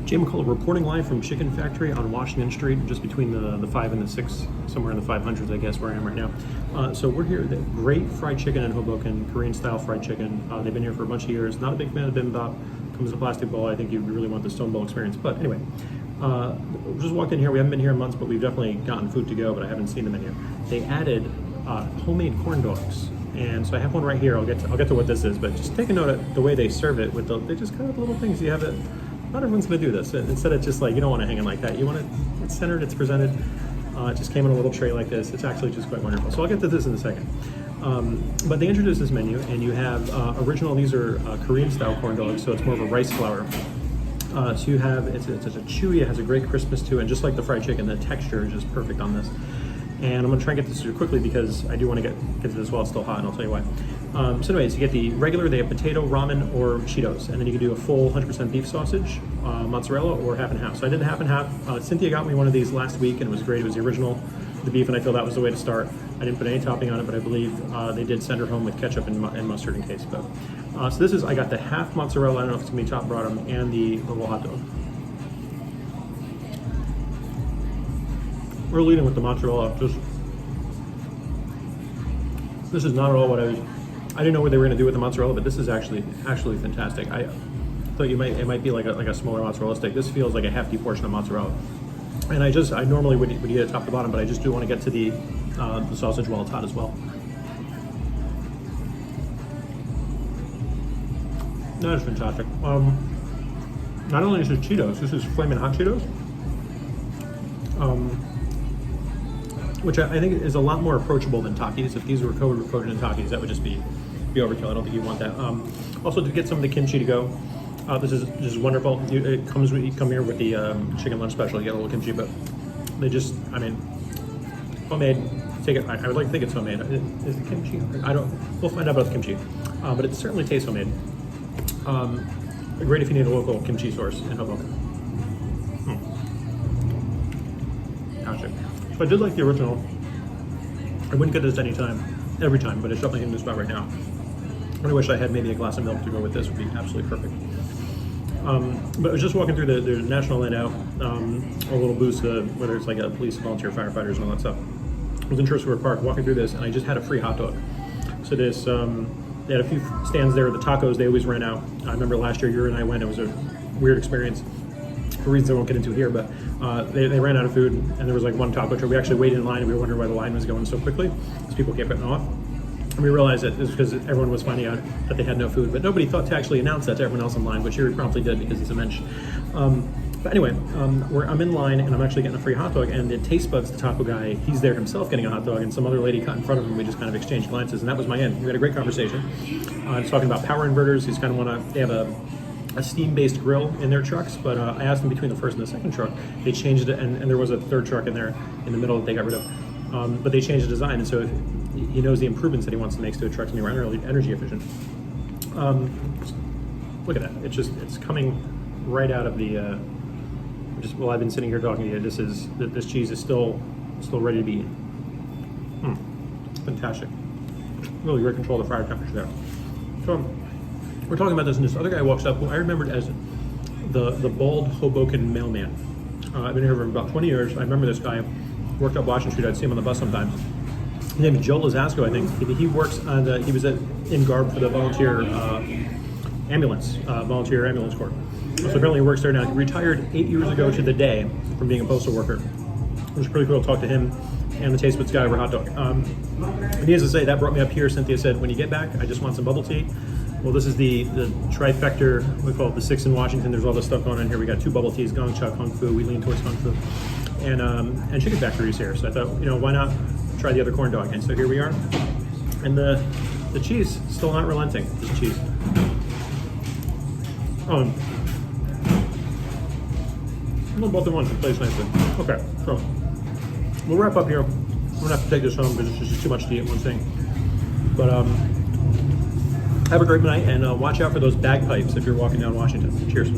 Jmikola reporting live from Chicken Factory on Washington Street, just between the 5 and the 6, somewhere in the 500s, I guess, where I am right now. So we're here. Great fried chicken in Hoboken, Korean-style fried chicken. They've been here for a bunch of years. Not a big fan of bibimbap. Comes in a plastic bowl. I think you really want the stone bowl experience. But anyway, just walked in here. We haven't been here in months, but we've definitely gotten food to go, but I haven't seen the menu. They added homemade corn dogs. And so I have one right here. I'll get to what this is, but just take a note of the way they serve it. They just cut up little things. You have it. Not everyone's going to do this. Instead of just like, you don't want to hang it like that. You want it's centered, it's presented. It just came in a little tray like this. It's actually just quite wonderful. So I'll get to this in a second. But they introduced this menu, and you have original. These are Korean style corn dogs, so it's more of a rice flour. So you have it's a chewy. It has a great crispness to it, and just like the fried chicken, the texture is just perfect on this. And I'm going to try and get this through quickly because I do want to get to this while it's still hot, and I'll tell you why. So anyways, you get the regular, they have potato, ramen, or Cheetos. And then you can do a full 100% beef sausage, mozzarella, or half and half. So I did half and half. Cynthia got me one of these last week, and it was great. It was the original, the beef, and I feel that was the way to start. I didn't put any topping on it, but I believe they did send her home with ketchup and mustard in case. But so this is, I got the half mozzarella, I don't know if it's going to be top bottom, and the little hot dog. We're leading with the mozzarella. This is not at all what I didn't know what they were going to do with the mozzarella, but this is actually fantastic. I thought it might be like a smaller mozzarella stick. This feels like a hefty portion of mozzarella. And I normally would eat it top to bottom, but I just do want to get to the sausage while it's hot as well. That is fantastic. Not only is it Cheetos, this is Flamin' Hot Cheetos. Which I think is a lot more approachable than Takis. If these were coated in Takis, that would just be overkill. I don't think you want that. Also, to get some of the kimchi to go, this is just wonderful. You come here with the chicken lunch special, you get a little kimchi, but they just, homemade. Take it. I would like to think it's homemade. Is it kimchi? We'll find out about the kimchi, but it certainly tastes homemade. Great if you need a local kimchi source in Hoboken. Gotcha. I did like the original. I wouldn't get this every time, but it's definitely in the spot right now. I really wish I had maybe a glass of milk to go with this. Would be absolutely perfect. But I was just walking through the national night out, or little booths, whether it's like a police, volunteer, firefighters, and all that stuff. I was in Tristler Park walking through this, and I just had a free hot dog. So this, they had a few stands there. The tacos, they always ran out. I remember last year, you and I went. It was a weird experience. For reasons I won't get into here, but they ran out of food, and there was like one taco truck. We actually waited in line, and we were wondering why the line was going so quickly, because people kept getting off. And we realized that it was because everyone was finding out that they had no food, but nobody thought to actually announce that to everyone else in line, which Yuri promptly did because he's a mensch. But anyway, I'm in line, and I'm actually getting a free hot dog, and the Taste Buds, the taco guy, he's there himself getting a hot dog, and some other lady cut in front of him. We just kind of exchanged glances, and that was my end. We had a great conversation. He's talking about power inverters. He's kind of they have a steam-based grill in their trucks, but I asked them between the first and the second truck, they changed it, and there was a third truck in there in the middle that they got rid of. But they changed the design, and so he knows the improvements that he wants to make to a truck to be more energy efficient. Look at that! It's coming right out of the. While I've been sitting here talking to you, this cheese is still ready to be eaten. Fantastic! Really great control of the fryer temperature there. So we're talking about this, and this other guy walks up who I remembered as the bald Hoboken mailman. I've been here for about 20 years. I remember this guy. Worked up Washington Street. I'd see him on the bus sometimes. His name is Joe Lazasco, I think. He works on he was in Garb for the volunteer ambulance corps. So apparently he works there now. He retired 8 years ago to the day from being a postal worker. It was pretty cool to talk to him and the Taste Buds guy over hot dog. And he has to say, that brought me up here. Cynthia said, when you get back, I just want some bubble tea. Well, this is the trifecta, we call it the 6 in Washington. There's all this stuff going on here. We got 2 bubble teas, Gong Cha, Kung Fu. We lean towards Kung Fu. And Chicken Factory is here. So I thought, why not try the other corn dog? And so here we are. And the cheese, still not relenting, this cheese. Both in one, it plays nicely. Okay, so we'll wrap up here. I'm gonna have to take this home because it's just too much to eat in one thing. But have a great night, and watch out for those bagpipes if you're walking down Washington. Cheers.